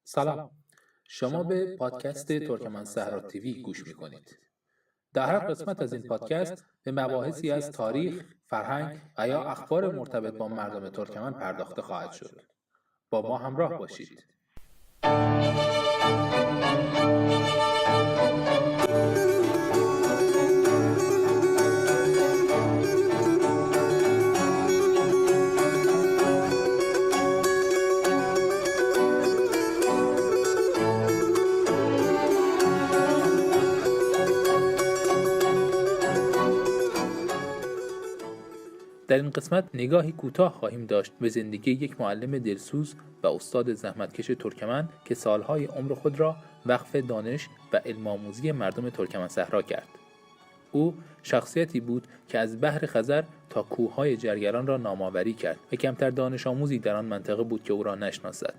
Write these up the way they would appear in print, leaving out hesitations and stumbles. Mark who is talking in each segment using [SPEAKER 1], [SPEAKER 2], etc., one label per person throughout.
[SPEAKER 1] سلام. شما به پادکست ترکمن صحرا تیوی گوش می‌کنید. در هر قسمت از این پادکست به مباحثی از تاریخ، فرهنگ و یا اخبار مرتبط با مردم ترکمن پرداخته خواهد شد. با ما همراه باشید. در این قسمت نگاهی کوتاه خواهیم داشت به زندگی یک معلم دلسوز و استاد زحمتکش ترکمن که سالهای عمر خود را وقف دانش و علم آموزی مردم ترکمن صحرا کرد. او شخصیتی بود که از بحر خزر تا کوههای جرگران را نام‌آوری کرد و کمتر دانش آموزی در آن منطقه بود که او را نشناسد.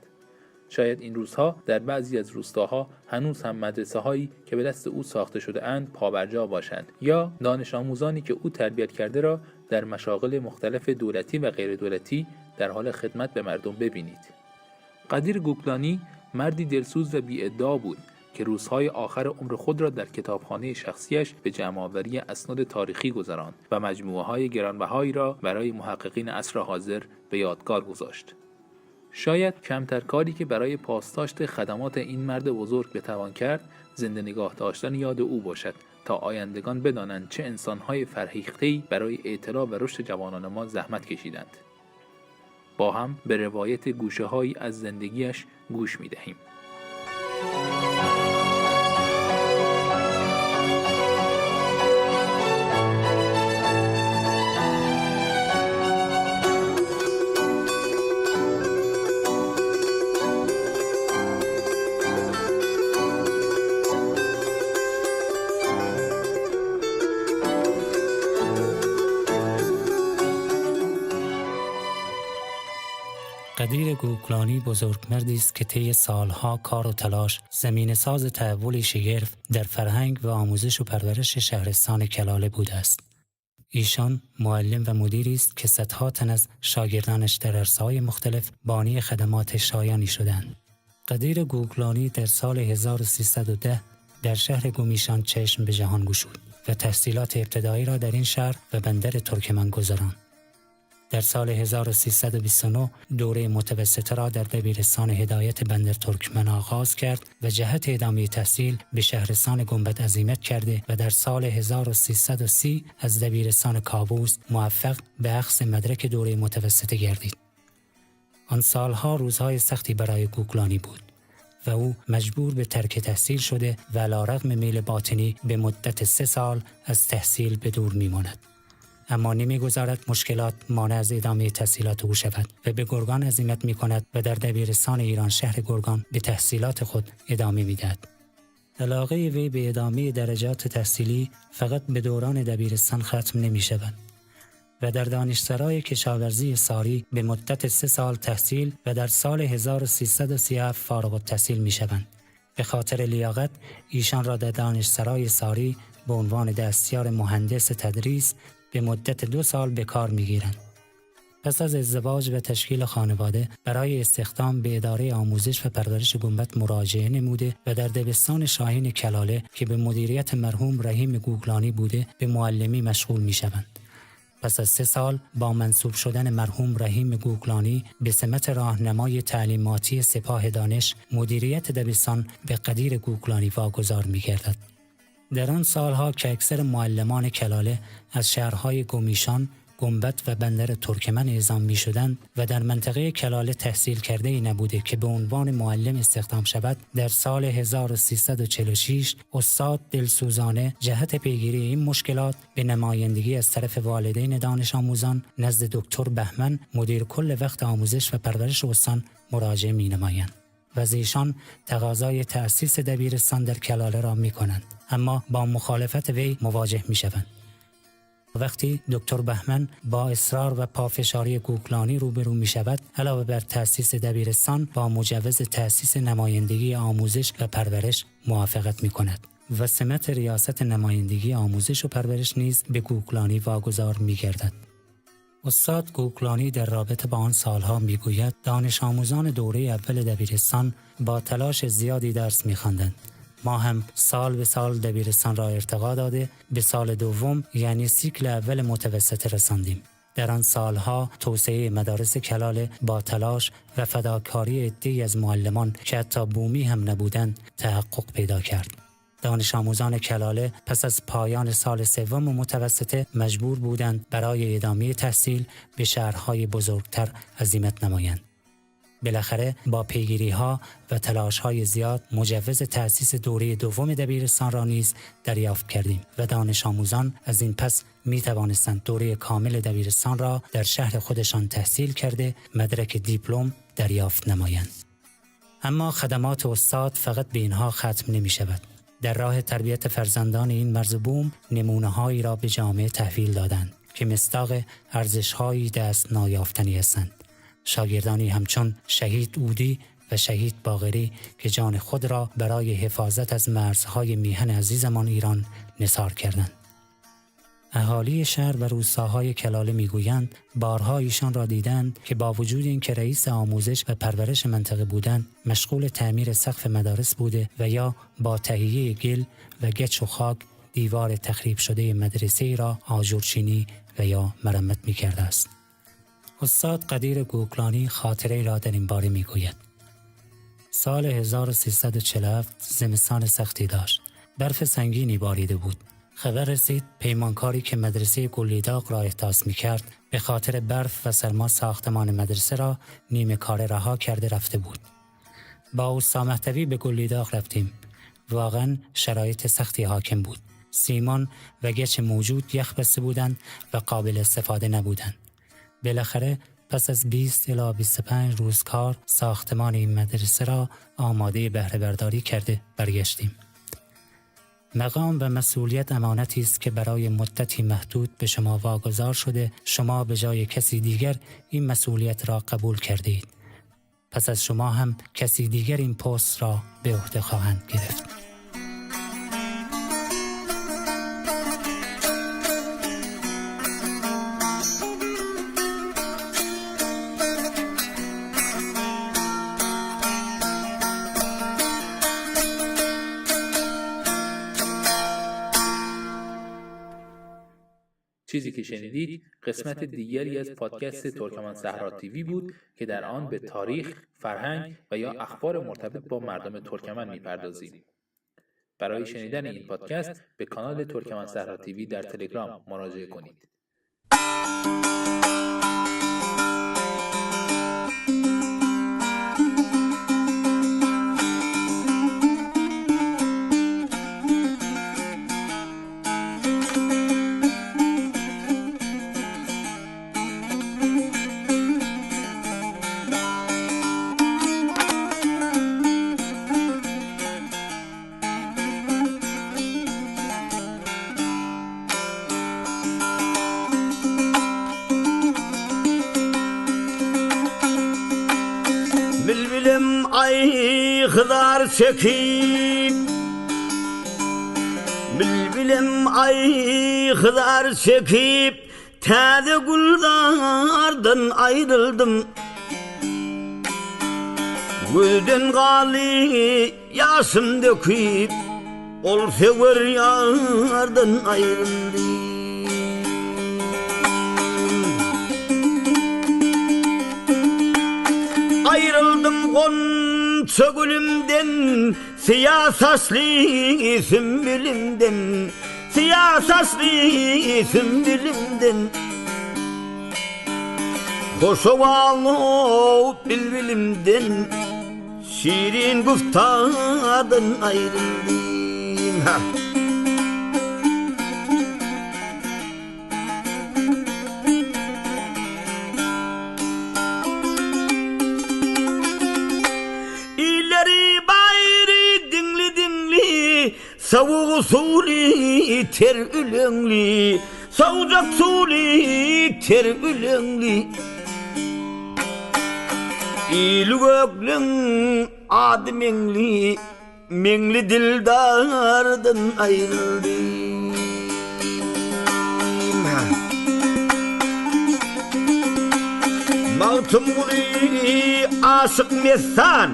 [SPEAKER 1] شاید این روزها در بعضی از روستاها هنوز هم مدرسه‌هایی که به دست او ساخته شده اند پابرجا باشند یا دانش آموزانی که او تربیت کرده را در مشاغل مختلف دولتی و غیر دولتی در حال خدمت به مردم ببینید. قدیر گوکلانی مردی دلسوز و بی‌ادعا بود که روزهای آخر عمر خود را در کتابخانه شخصیش به جمع‌آوری اسناد تاریخی گذراند و مجموعه‌های گرانبهایی را برای محققین عصر حاضر به یادگار گذاشت. شاید کمتر کاری که برای پاسداشت خدمات این مرد بزرگ بتوان کرد زنده نگاه داشتن یاد او باشد تا آیندگان بدانند چه انسان‌های فرهیخته‌ای برای اطلاع و رشد جوانان ما زحمت کشیدند. با هم به روایت گوشه‌هایی از زندگیش گوش می‌دهیم.
[SPEAKER 2] قدیر گوکلانی بزرگمردی است که طی سالها کار و تلاش زمین ساز تحول شگرف در فرهنگ و آموزش و پرورش شهرستان کلاله بوده است. ایشان معلم و مدیری است که صدها تن از شاگردانش در عرصه‌های مختلف بانی خدمات شایانی شدند. قدیر گوکلانی در سال 1310 در شهر گومیشان چشم به جهان گشود و تحصیلات ابتدایی را در این شهر و بندر ترکمن گذراند. در سال 1329 دوره متوسطه را در دبیرستان هدایت بندر ترکمن آغاز کرد و جهت ادامه تحصیل به شهرستان گنبد عزیمت کرده و در سال 1330 از دبیرستان کاووس موفق به اخذ مدرک دوره متوسطه گردید. آن سالها روزهای سختی برای گوکلانی بود و او مجبور به ترک تحصیل شده و علی‌رغم میل باطنی به مدت 3 سال از تحصیل به دور می‌ماند. اما نمی‌گذارد مشکلات مانع از ادامه تحصیلات او شود و به گرگان عزیمت می‌کند و در دبیرستان ایران شهر گرگان به تحصیلات خود ادامه می‌دهد. علاقه وی به ادامه درجات تحصیلی فقط به دوران دبیرستان ختم نمی‌شود و در دانشسرای کشاورزی ساری به مدت 3 سال تحصیل و در سال 1337 فارغ التحصیل می‌شوند. به خاطر لیاقت ایشان را در دانشسرای ساری به عنوان دستیار مهندس تدریس به مدت 2 سال به کار می‌گیرند. پس از ازدواج و تشکیل خانواده برای استخدام به اداره آموزش و پرورش گنبد مراجعه نموده و در دبستان شاهین کلاله که به مدیریت مرحوم رحیم گوکلانی بوده به معلمی مشغول می‌شوند. پس از 3 سال با منصوب شدن مرحوم رحیم گوکلانی به سمت راهنمای تعلیماتی سپاه دانش مدیریت دبستان به قدیر گوکلانی واگذار می‌گردد. در آن سالها که اکثر معلمان کلاله از شهرهای گومیشان، گنبد و بندر ترکمن اعزام می شدند و در منطقه کلاله تحصیل کرده ای نبوده که به عنوان معلم استخدام شود، در سال 1346 استاد دلسوزانه جهت پیگیری این مشکلات به نمایندگی از طرف والدین دانش آموزان نزد دکتر بهمن مدیر کل وقت آموزش و پرورش استان مراجعه می نمایند و از ایشان تقاضای تأسیس دبیرستان در کلاله را می کنند، اما با مخالفت وی مواجه می شوند. وقتی دکتر بهمن با اصرار و پافشاری گوکلانی روبرو می شود، علاوه بر تأسیس دبیرستان با مجوز تأسیس نمایندگی آموزش و پرورش موافقت می کند و سمت ریاست نمایندگی آموزش و پرورش نیز به گوکلانی واگذار می گردد. استاد گوکلانی در رابطه با آن سالها میگوید دانش آموزان دوره اول دبیرستان با تلاش زیادی درس می‌خواندند. ما هم سال به سال دبیرستان را ارتقا داده به سال دوم یعنی سیکل اول متوسط رساندیم. در آن سالها توسعه مدارس کلاله با تلاش و فداکاری عده‌ای از معلمان که حتی بومی هم نبودند تحقق پیدا کرد. دانش آموزان کلاله پس از پایان سال سوم متوسطه مجبور بودند برای ادامه تحصیل به شهرهای بزرگتر عزیمت نمایند. بالاخره با پیگیری‌ها و تلاش‌های زیاد مجوز تأسیس دوره دوم دبیرستان را نیز دریافت کردیم و دانش آموزان از این پس می‌توانستند دوره کامل دبیرستان را در شهر خودشان تحصیل کرده مدرک دیپلم دریافت نمایند. اما خدمات استاد فقط به اینها ختم نمی‌شود. در راه تربیت فرزندان این مرز بوم نمونه‌هایی را به جامعه تحویل دادند که مصداق ارزش‌هایی دست نایافتنی هستند. شاگردانی همچون شهید اودی و شهید باقری که جان خود را برای حفاظت از مرزهای میهن عزیزمان ایران نثار کردند. اهالی شهر و روستاهای کلاله میگویند بارها ایشان را دیدند که با وجود اینکه رئیس آموزش و پرورش منطقه بودند مشغول تعمیر سقف مدارس بوده و یا با تهیه گل و گچ و خاک دیوار تخریب شده مدرسه را آجرچینی و یا مرمت می‌کرده است. استاد قدیر گوکلانی خاطره را در این باره میگوید. سال 1347 زمستان سختی داشت. برف سنگینی باریده بود. خبر رسید پیمانکاری که مدرسه گلیداغ را احداث می‌کرد به خاطر برف و سرما ساختمان مدرسه را نیمه کاره رها کرده رفته بود. با استاد مهدوی به گلیداغ رفتیم. واقعاً شرایط سختی حاکم بود. سیمان و گچ موجود یخ بسته بودند و قابل استفاده نبودند. بالاخره پس از 20 الی 25 روز کار ساختمان این مدرسه را آماده بهره برداری کرده برگشتیم. مقام و مسئولیت امانتی است که برای مدتی محدود به شما واگذار شده. شما به جای کسی دیگر این مسئولیت را قبول کردید. پس از شما هم کسی دیگر این پست را به عهده خواهند گرفت.
[SPEAKER 1] چیزی که شنیدید قسمت دیگری از پادکست ترکمن صحرا تیوی بود که در آن به تاریخ، فرهنگ و یا اخبار مرتبط با مردم ترکمن می‌پردازیم. برای شنیدن این پادکست به کانال ترکمن صحرا تیوی در تلگرام مراجعه کنید.
[SPEAKER 3] Kızar çekip Bülbülüm ay kızar çekip Taze güldardan ayrıldım Gülden gali yaşım döküp Ol sever yardan ayrıldım Ayrıldım Gonca gülümden Siyah saçlı sümbülümden Siyah saçlı sümbülümden Hoş ovalı bülbülümden Şirin güftadan ayrıldım Savuk usulü ter ülenli Savucak usulü ter ülenli İlü göklün adı mengli Mengli dildardan ayrıldım Mağtım guli aşık mesan,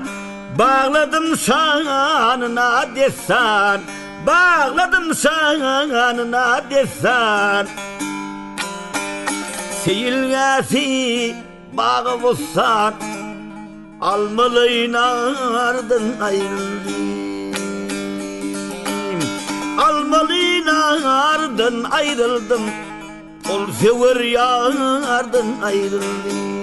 [SPEAKER 3] bağladım şanına desan, bağladım şanına desan. Seyilgesi bağı bozsan, almalıyın ardın ayrıldım. Almalıyın ardın ayrıldım, ol sever yardan ayrıldım.